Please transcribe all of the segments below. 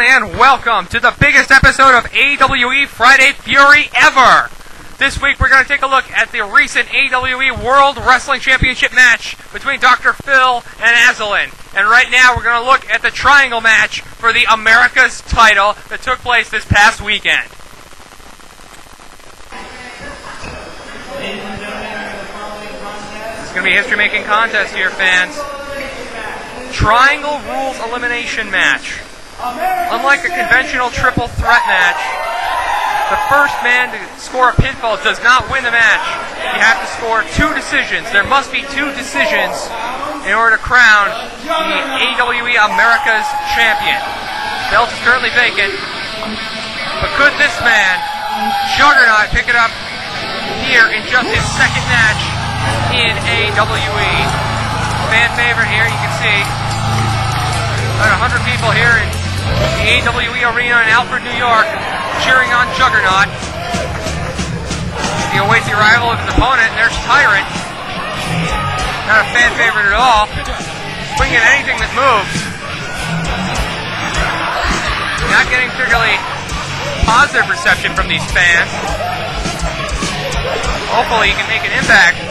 everyone, and welcome to the biggest episode of AWE Friday Fury ever! This week we're going to take a look at the recent AWE World Wrestling Championship match between Dr. Phil and Azalin. And right now we're going to look at the triangle match for the America's title that took place this past weekend. It's going to be a history-making contest here, fans. Triangle Rules Elimination Match. Unlike a conventional triple threat match, the first man to score a pinfall does not win the match. You have to score 2 decisions. There must be 2 decisions in order to crown the AWE America's champion. The belt is currently vacant, but could this man, Juggernaut, pick it up here in just his second match in AWE? Fan favorite here, you can see about 100 people here in the AWE Arena in Alfred, New York, cheering on Juggernaut. He awaits the arrival of his opponent, and there's Tyrant. Not a fan favorite at all. Swinging at anything that moves. Not getting particularly positive reception from these fans. Hopefully he can make an impact.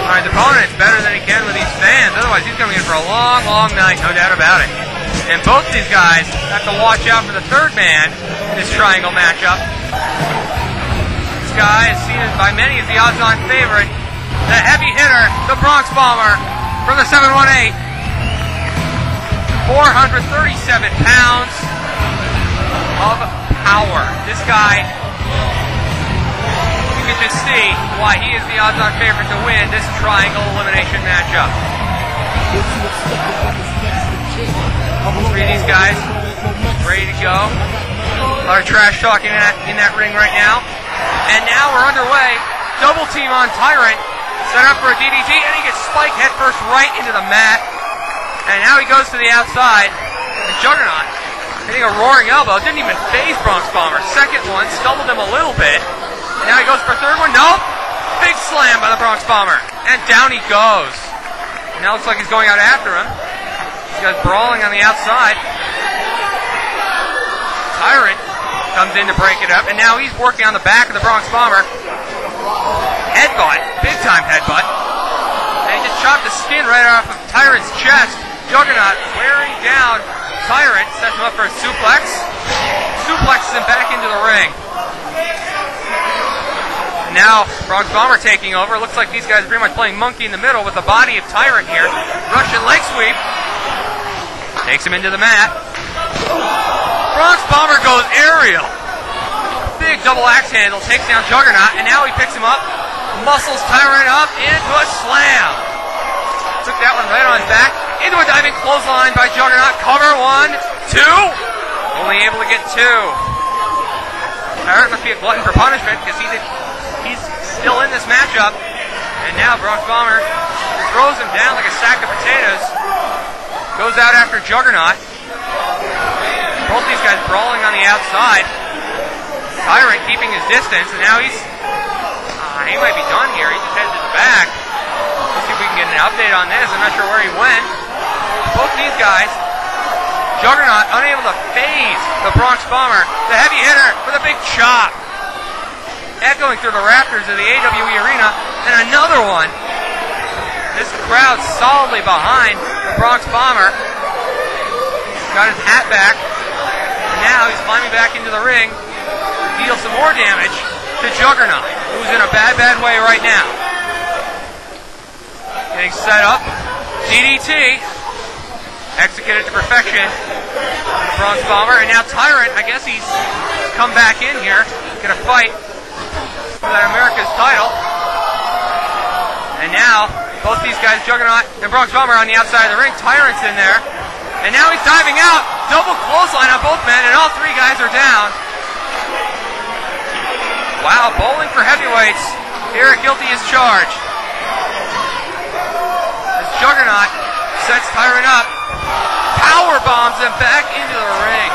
Alright, the opponent is better than he can with these fans. Otherwise he's coming in for a long, long night, no doubt about it. And both these guys have to watch out for the third man in this triangle matchup. This guy is seen by many as the odds-on favorite. The heavy hitter, the Bronx Bomber from the 718. 437 pounds of power. This guy, you can just see why he is the odds-on favorite to win this triangle elimination matchup. Three of these guys ready to go. A lot of trash talking in that ring right now. And now we're underway. Double team on Tyrant. Set up for a DDT, and he gets spiked head first right into the mat. And now he goes to the outside. And Juggernaut hitting a roaring elbow. Didn't even phase Bronx Bomber. Second one stumbled him a little bit. And now he goes for a third one. Nope. Big slam by the Bronx Bomber. And down he goes. And now looks like he's going out after him. This guy's brawling on the outside. Tyrant comes in to break it up, and now he's working on the back of the Bronx Bomber. Headbutt, big time headbutt. And he just chopped the skin right off of Tyrant's chest. Juggernaut wearing down Tyrant, sets him up for a suplex. Suplexes him back into the ring. And now Bronx Bomber taking over. Looks like these guys are pretty much playing monkey in the middle with the body of Tyrant here. Russian leg sweep. Takes him into the mat. Bronx Bomber goes aerial. Big double axe handle, takes down Juggernaut, and now he picks him up, muscles Tyrant up into a slam. Took that one right on his back, into a diving clothesline by Juggernaut. Cover 1, 2. Only able to get 2. Tyrant must be a glutton for punishment because he's still in this matchup. And now Bronx Bomber throws him down like a sack of potatoes. Goes out after Juggernaut. Both these guys brawling on the outside. Tyrant keeping his distance, and now he might be done here. He just headed to the back. Let's see if we can get an update on this. I'm not sure where he went. Both these guys, Juggernaut unable to phase the Bronx Bomber. The heavy hitter with a big chop. Echoing through the rafters of the AWE Arena, and another one. This crowd solidly behind the Bronx Bomber. Got his hat back. And now he's climbing back into the ring. Deals some more damage to Juggernaut, who's in a bad, bad way right now. Getting set up. DDT. Executed to perfection. The Bronx Bomber. And now Tyrant, I guess he's come back in here. Gonna fight for that America's title. And now both these guys, Juggernaut and Bronx Bomber, on the outside of the ring. Tyrant's in there. And now he's diving out. Double clothesline on both men, and all 3 guys are down. Wow, bowling for heavyweights here at Guilty as Charged. As Juggernaut sets Tyrant up, power bombs him back into the ring.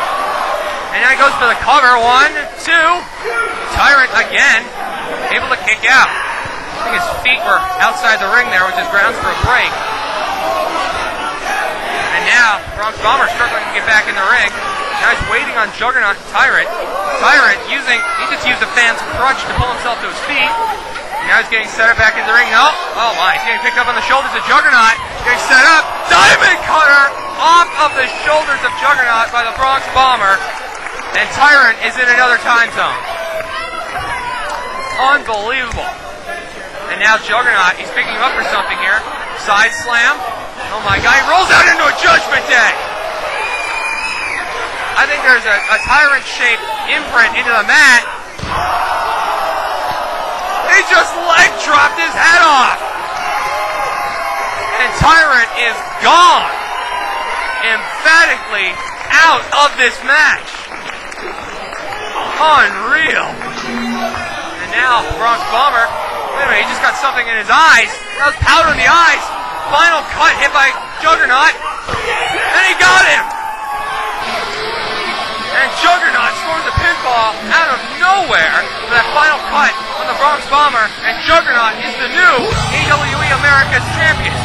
And now he goes for the cover. 1, 2. Tyrant again, able to kick out. I think his feet were outside the ring there, which is grounds for a break. And now Bronx Bomber struggling to get back in the ring. Now he's waiting on Juggernaut and Tyrant. Tyrant he just used the fan's crutch to pull himself to his feet. Now he's getting set up back in the ring. No, oh my, he's getting picked up on the shoulders of Juggernaut. Getting set up. Diamond Cutter off of the shoulders of Juggernaut by the Bronx Bomber. And Tyrant is in another time zone. Unbelievable. And now Juggernaut, he's picking him up for something here. Side slam. Oh my God, he rolls out into a Judgment Day. I think there's a Tyrant-shaped imprint into the mat. He just leg dropped his head off. And Tyrant is gone. Emphatically out of this match. Unreal. And now Bronx Bomber, wait a minute, he just got something in his eyes. That was powder in the eyes. Final cut hit by Juggernaut. And he got him. And Juggernaut scores a pinfall out of nowhere for that final cut on the Bronx Bomber. And Juggernaut is the new AWE America's champion.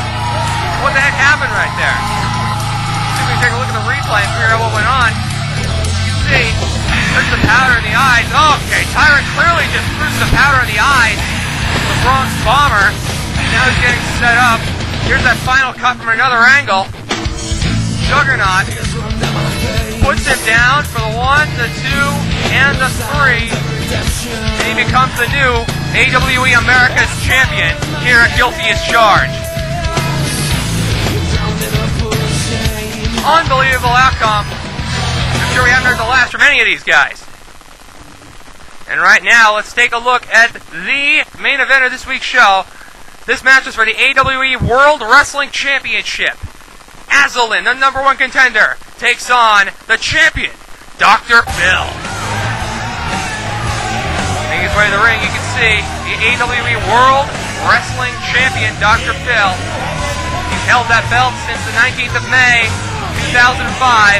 What the heck happened right there? See if we can take a look at the replay and figure out what went on. You see, there's the powder in the eyes. Okay, Tyrant clearly just threw some powder in the eyes of the Bronx Bomber. And now he's getting set up. Here's that final cut from another angle. Juggernaut puts him down for the 1, the 2, and the 3. And he becomes the new AWE America's champion here at Guilty as Charged. Unbelievable outcome. I'm sure we haven't heard the last from any of these guys. And right now, let's take a look at the main event of this week's show. This match is for the AWE World Wrestling Championship. Azalin, the #1 contender, takes on the champion, Dr. Phil. Making his way to the ring, you can see the AWE World Wrestling Champion, Dr. Phil. He's held that belt since the 19th of May, 2005.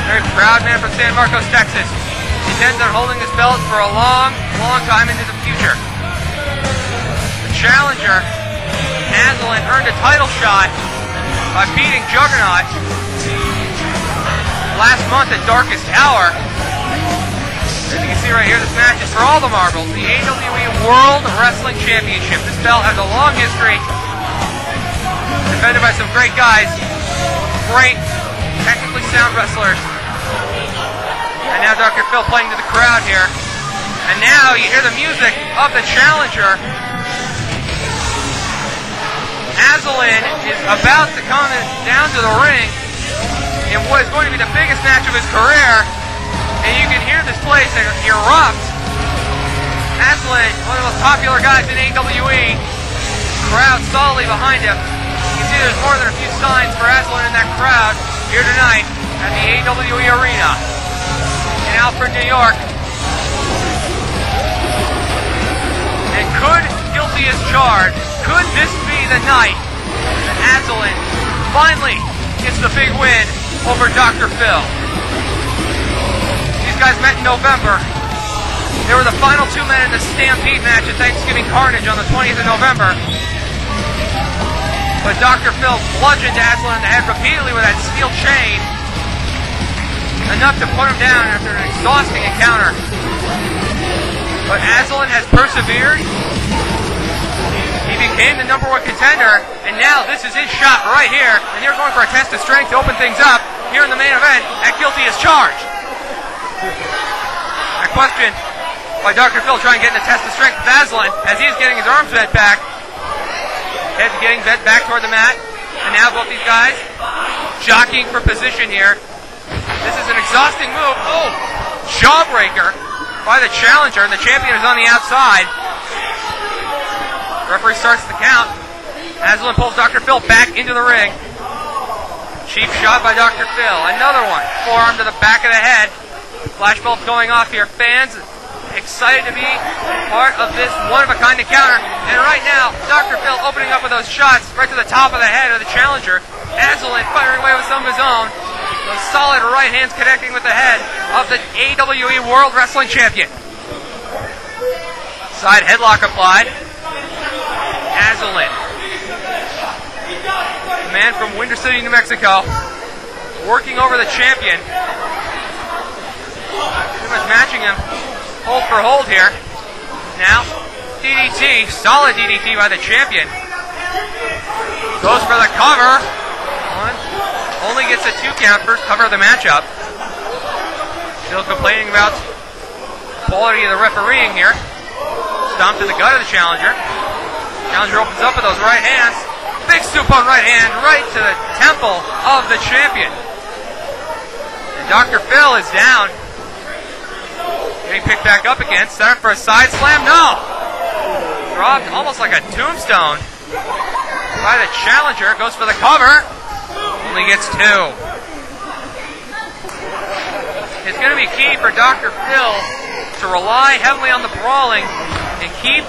Very proud man from San Marcos, Texas. He intends on holding this belt for a long, long time into the future. The challenger, Azalin, earned a title shot by beating Juggernaut last month at Darkest Hour. As you can see right here, this match is for all the marbles. The AWE World Wrestling Championship. This belt has a long history. Defended by some great guys. Great, technically sound wrestlers. And now Dr. Phil playing to the crowd here. And now you hear the music of the challenger. Azalin is about to come down to the ring in what is going to be the biggest match of his career. And you can hear this place erupt. Azalin, one of the most popular guys in AWE. Crowd solidly behind him. You can see there's more than a few signs for Azalin in that crowd here tonight at the AWE Arena in Alfred, New York. And could Guilty as Charged, could this be the night that Azalin finally gets the big win over Dr. Phil? These guys met in November. They were the final two men in the Stampede match at Thanksgiving Carnage on the 20th of November. But Dr. Phil bludgeoned Azalin in the head repeatedly with that steel chain, enough to put him down after an exhausting encounter. But Azalin has persevered. He became the #1 contender, and now this is his shot right here. And they're going for a test of strength to open things up here in the main event at Guilty as Charged. A question by Dr. Phil trying to get in a test of strength with Azalin as he's getting his arms bent back. Head getting bent back toward the mat. And now both these guys jockeying for position here. This is an exhausting move. Oh, jawbreaker by the challenger, and the champion is on the outside. Referee starts the count. Azalin pulls Dr. Phil back into the ring. Cheap shot by Dr. Phil. Another one. Forearm to the back of the head. Flashbulbs going off here. Fans excited to be part of this one-of-a-kind encounter. And right now, Dr. Phil opening up with those shots right to the top of the head of the challenger. Azalin firing away with some of his own. Those solid right hands connecting with the head of the AWE World Wrestling Champion. Side headlock applied. Azalin man from Winter City, New Mexico, working over the champion. Pretty much matching him hold for hold here. Now, DDT, solid DDT by the champion. Goes for the cover. One, only gets a 2 count, first cover of the matchup. Still complaining about the quality of the refereeing here. Stomp to the gut of the challenger. Challenger opens up with those right hands. Big supine right hand right to the temple of the champion. And Dr. Phil is down. Getting picked back up again. Set up for a side slam. No! Dropped almost like a tombstone by the challenger. Goes for the cover. Only gets 2. It's going to be key for Dr. Phil to rely heavily on the brawling and keep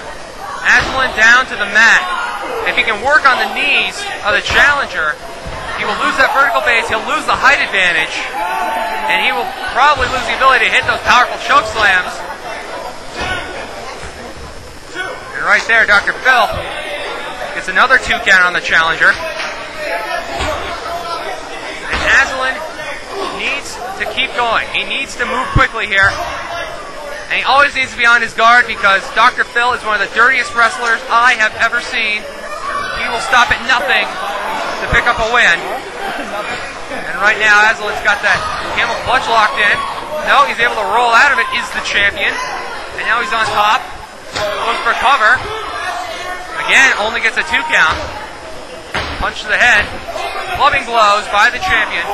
Aslan down to the mat. If he can work on the knees of the challenger, he will lose that vertical base, he'll lose the height advantage, and he will probably lose the ability to hit those powerful choke slams. And right there, Dr. Phil gets another 2 count on the challenger. And Aslan needs to keep going. He needs to move quickly here. And he always needs to be on his guard because Dr. Phil is one of the dirtiest wrestlers I have ever seen. He will stop at nothing to pick up a win. And right now, Aslan's got that camel clutch locked in. No, he's able to roll out of it, is the champion. And now he's on top. Goes for cover. Again, only gets a 2 count. Punch to the head. Clubbing blows by the champion.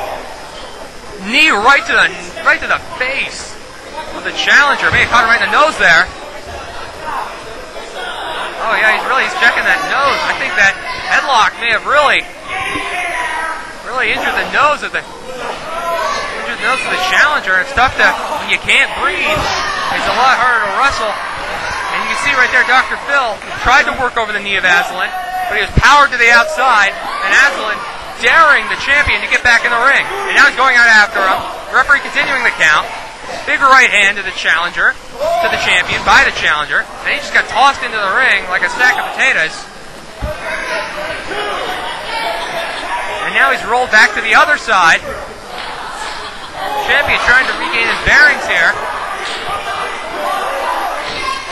Knee right to the face of the challenger. May have caught him right in the nose there. Oh yeah, he's checking that nose. I think that headlock may have really injured the nose of the challenger. It's tough to, when you can't breathe, it's a lot harder to wrestle. And you can see right there, Dr. Phil tried to work over the knee of Aslan, but he was powered to the outside, and Aslan daring the champion to get back in the ring. And now he's going out after him. The referee continuing the count. Big right hand to the challenger, to the champion, by the challenger. And he just got tossed into the ring like a sack of potatoes. And now he's rolled back to the other side. Champion trying to regain his bearings here.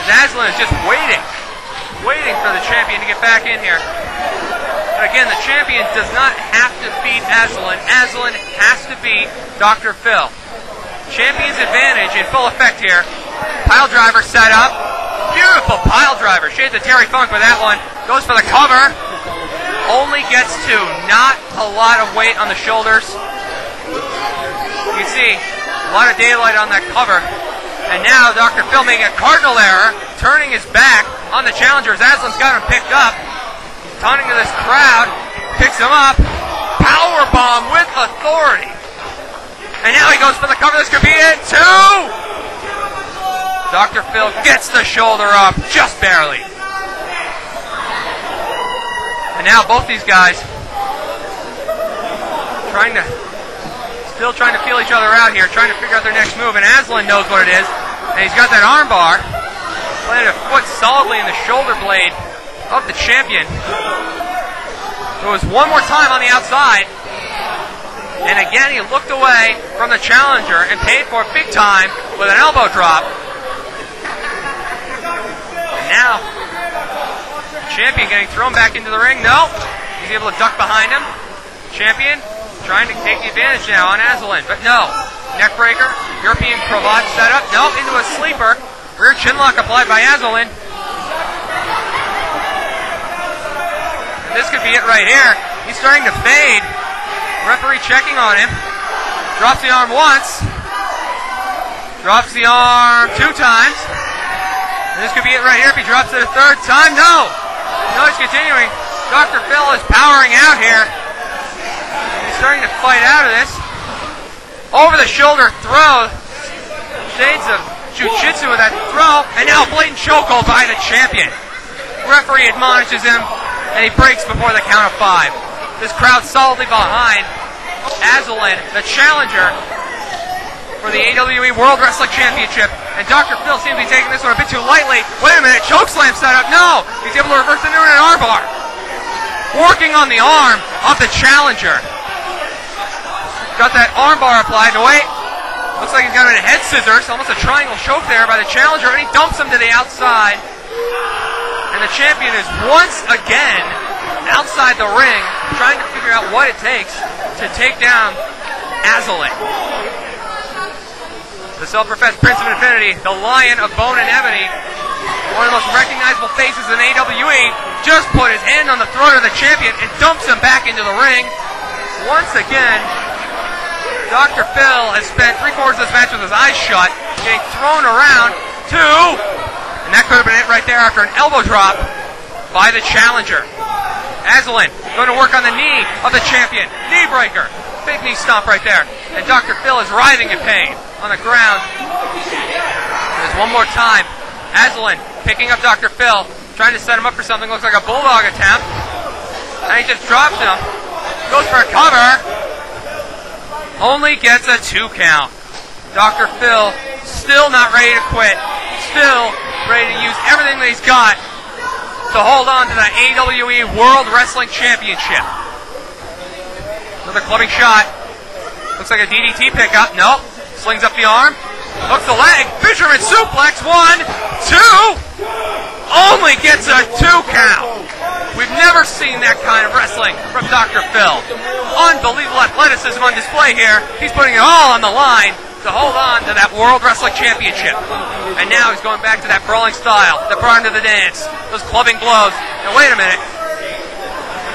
As Aslan is just waiting for the champion to get back in here. But again, the champion does not have to beat Aslan. Aslan has to beat Dr. Phil. Champion's advantage in full effect here. Pile driver set up. Beautiful pile driver. Shades of Terry Funk with that one. Goes for the cover. Only gets 2. Not a lot of weight on the shoulders. You can see a lot of daylight on that cover. And now Dr. Phil making a cardinal error, turning his back on the challenger as Aslan's got him picked up. Taunting to this crowd. Picks him up. Powerbomb with authority. And now he goes for the cover. This could be it. 2! Dr. Phil gets the shoulder up, just barely. And now both these guys still trying to feel each other out here, trying to figure out their next move. And Aslan knows what it is. And he's got that arm bar. Planted a foot solidly in the shoulder blade of the champion. It was one more time on the outside. And again, he looked away from the challenger and paid for it big time with an elbow drop. And now, the champion getting thrown back into the ring. No, he's able to duck behind him. Champion trying to take the advantage now on Aslan, but no. Neckbreaker, European cravat set up. No, into a sleeper. Rear chinlock applied by Aslan. This could be it right here. He's starting to fade. Referee checking on him. Drops the arm once. Drops the arm 2 times. And this could be it right here if he drops it a 3rd time. No! No, he's continuing. Dr. Phil is powering out here. He's starting to fight out of this. Over the shoulder throw. Shades of jiu-jitsu with that throw. And now blatant chokehold by the champion. Referee admonishes him. And he breaks before the count of 5. This crowd solidly behind Aslan, the challenger for the AWE World Wrestling Championship. And Dr. Phil seems to be taking this one a bit too lightly. Wait a minute, chokeslam set up. No! He's able to reverse into an armbar. working on the arm of the challenger. Got that arm bar applied. No, wait. Looks like he's got a head scissors, almost a triangle choke there by the challenger, and he dumps him to the outside. And the champion is once again outside the ring, trying to figure out what it takes to take down Azalin. The self-professed Prince of Infinity, the Lion of Bone and Ebony, one of the most recognizable faces in AWE, just put his hand on the throat of the champion and dumps him back into the ring. Once again, Dr. Phil has spent 3/4 of this match with his eyes shut, getting thrown around. 2, and that could have been it right there after an elbow drop by the challenger. Azalin going to work on the knee of the champion. Knee breaker. Big knee stomp right there. And Dr. Phil is writhing in pain on the ground. There's one more time. Azalin picking up Dr. Phil, trying to set him up for something. Looks like a bulldog attempt. And he just drops him. Goes for a cover. Only gets a 2 count. Dr. Phil still not ready to quit. Still ready to use everything that he's got to hold on to the AWE World Wrestling Championship. Another clubbing shot. Looks like a DDT pickup. Nope. Slings up the arm. Hooks the leg. Fisherman suplex. 1, 2. Only gets a 2 count. We've never seen that kind of wrestling from Dr. Phil. Unbelievable athleticism on display here. He's putting it all on the line to hold on to that World Wrestling Championship. And now he's going back to that brawling style that brought him to the dance. Those clubbing blows. Now wait a minute.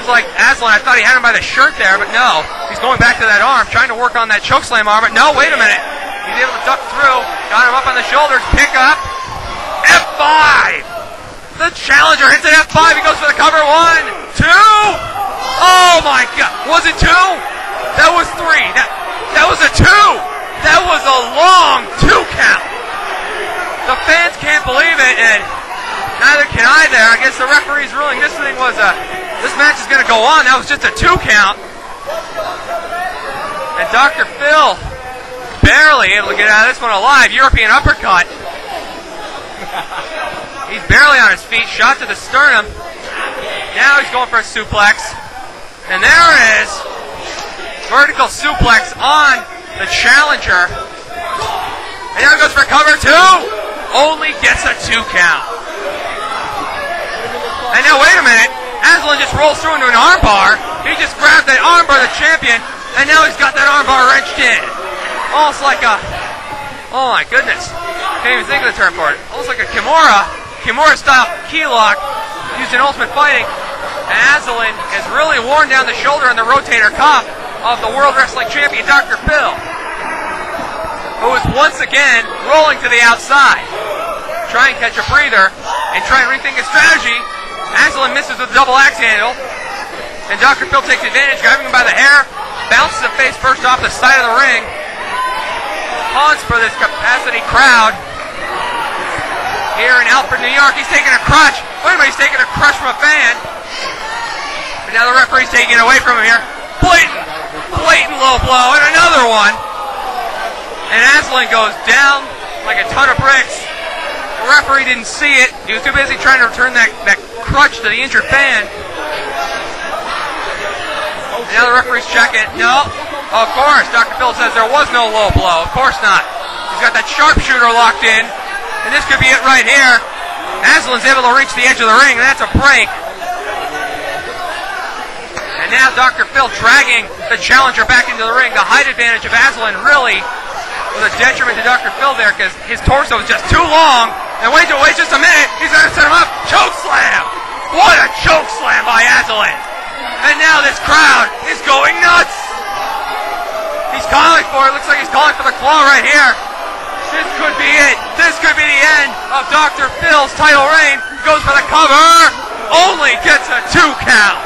It's like Azalin, I thought he had him by the shirt there, but no. He's going back to that arm, trying to work on that chokeslam arm, but no, wait a minute. He's able to duck through. Got him up on the shoulders. Pick up. F5. The challenger hits an F5. He goes for the cover. 1, 2. Oh my God. Was it 2? That was 3. That was a 2. That was a long 2 count. The fans can't believe it, and neither can I there. I guess the referee's ruling this thing was this match is going to go on. That was just a 2 count. And Dr. Phil barely able to get out of this one alive. European uppercut. He's barely on his feet. Shot to the sternum. Now he's going for a suplex. And there it is. Vertical suplex on the challenger. And now he goes for cover 2. Only gets a 2 count. And now wait a minute. Azalin just rolls through into an armbar. He just grabbed that armbar of the champion. And now he's got that armbar wrenched in. Almost like a... Oh my goodness. Can't even think of the term for it. Almost like a Kimura style key lock used in Ultimate Fighting. And Azalin has really worn down the shoulder and the rotator cuff of the World Wrestling Champion, Dr. Phil, who is once again rolling to the outside. Try and catch a breather and try and rethink his strategy. Azalin misses with a double axe handle. And Dr. Phil takes advantage, grabbing him by the hair, bounces him face first off the side of the ring. Haunts for this capacity crowd here in Alfred, New York. He's taking a crutch. Wait a minute, he's taking a crutch from a fan. But now the referee's taking it away from him here. Blatant low blow, and another one. And Azalin goes down like a ton of bricks. The referee didn't see it. He was too busy trying to return that crutch to the injured fan. And now the referee's checking. No, of course, Dr. Phil says there was no low blow. Of course not. He's got that sharpshooter locked in, and this could be it right here. Azalin's able to reach the edge of the ring, and that's a break. And now Dr. Phil dragging the challenger back into the ring. The height advantage of Azalin really was a detriment to Dr. Phil there because his torso was just too long. And wait just a minute. He's going to set him up. Choke slam. What a choke slam by Azalin. And now this crowd is going nuts. He's calling for it. Looks like he's calling for the claw right here. This could be it. This could be the end of Dr. Phil's title reign. Goes for the cover. Only gets a 2 count.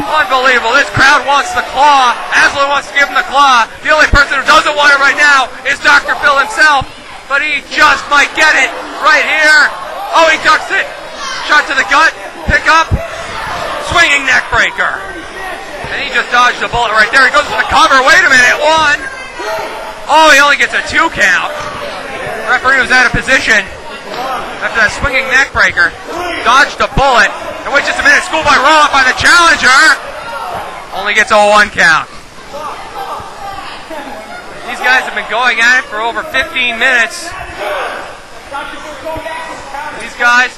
Unbelievable. This crowd wants the claw. Azalin wants to give him the claw. The only person who doesn't want it right now is Dr. Phil himself. But he just might get it right here. Oh, he ducks it. Shot to the gut. Pick up. Swinging neck breaker. And he just dodged the bullet right there. He goes for the cover. Wait a minute. 1. Oh, he only gets a 2 count. The referee was out of position after that swinging neck breaker. Dodged the bullet. And wait just a minute, schoolboy roll up by the challenger. Only gets a 1 count. These guys have been going at it for over 15 minutes. These guys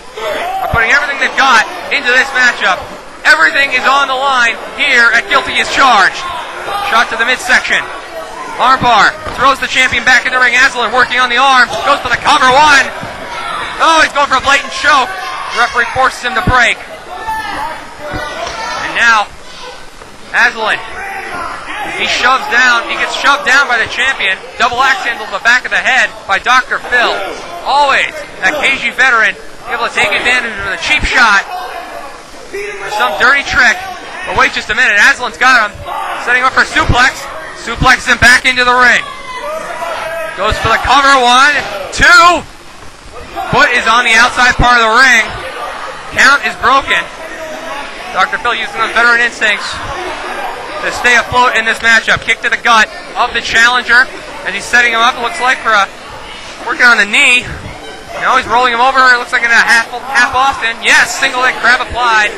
are putting everything they've got into this matchup. Everything is on the line here at Guilty as Charged. Shot to the midsection. Armbar throws the champion back in the ring. Aslan working on the arm. Goes for the cover 1. Oh, he's going for a blatant choke. The referee forces him to break. And now, Aslan, he shoves down. He gets shoved down by the champion. Double axe handle to the back of the head by Dr. Phil. Always that KG veteran able to take advantage of the cheap shot. Some dirty trick. But wait just a minute. Aslan's got him. Setting up for suplex. Suplexes him back into the ring. Goes for the cover 1, 2. Foot is on the outside part of the ring. Count is broken. Dr. Phil using those veteran instincts to stay afloat in this matchup. Kick to the gut of the challenger as he's setting him up. It looks like for a working on the knee. Now he's rolling him over. It looks like in a half Austin. Yes, single leg grab applied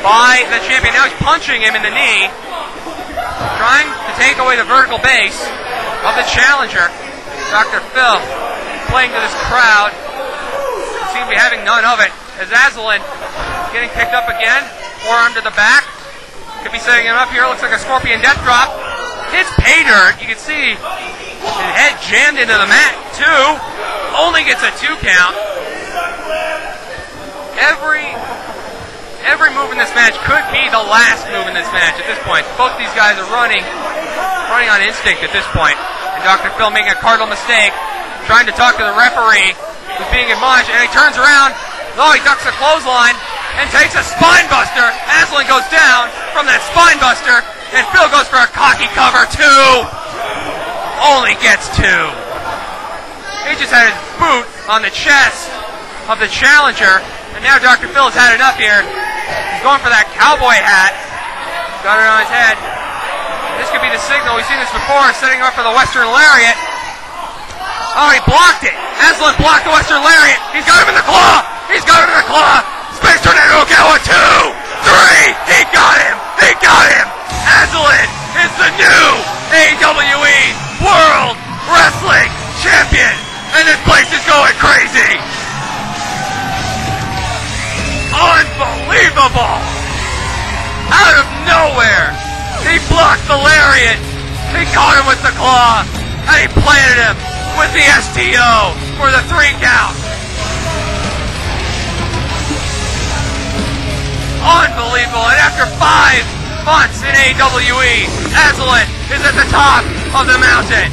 by the champion. Now he's punching him in the knee, trying to take away the vertical base of the challenger. Dr. Phil playing to this crowd. Seem to be having none of it. As Aslan getting picked up again. Forearm to the back. Could be setting him up here. Looks like a scorpion death drop. Hits pay dirt. You can see his head jammed into the mat. 2. Only gets a 2 count. Every move in this match could be the last move in this match at this point. Both these guys are running on instinct at this point. And Dr. Phil making a cardinal mistake, trying to talk to the referee who's being admonished, and he turns around. Oh, he ducks a clothesline and takes a spine buster. Aslan goes down from that spine buster, and Phil goes for a cocky cover 2. Only gets 2. He just had his boot on the chest of the challenger, and now Dr. Phil has had enough here. He's going for that cowboy hat. Got it on his head. This could be the signal. We've seen this before, setting up for the Western Lariat. Oh, he blocked it. Aslan blocked the Western Lariat. He's got him in the claw. He's got him in the claw. Space Tornado Gawa 2, 3. He got him. He got him. Aslan is the new AWE World Wrestling Champion. And this place is going crazy. Unbelievable. Out of nowhere, he blocked the lariat. He caught him with the claw. And he planted him with the STO for the 3 count. Unbelievable. And after 5 months in AWE, Aslan is at the top of the mountain.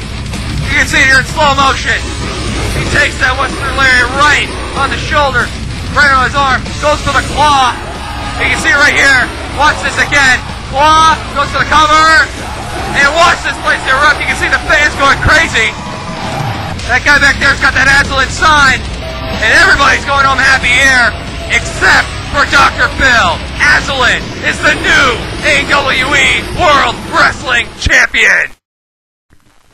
You can see it here in slow motion. He takes that Western Lariat right on the shoulder, right on his arm, goes for the claw. You can see it right here. Watch this again. Claw, goes for the cover, and watch this place erupt. You can see the fans going crazy. That guy back there's got that Aslan sign, and everybody's going home happy here, except for Dr. Phil. Aslan is the new AWE World Wrestling Champion.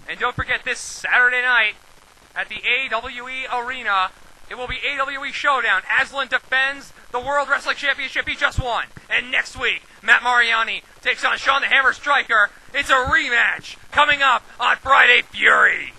And don't forget, this Saturday night at the AWE Arena, it will be AWE Showdown. Aslan defends the World Wrestling Championship he just won. And next week, Matt Mariani takes on Sean the Hammer Striker. It's a rematch coming up on Friday Fury.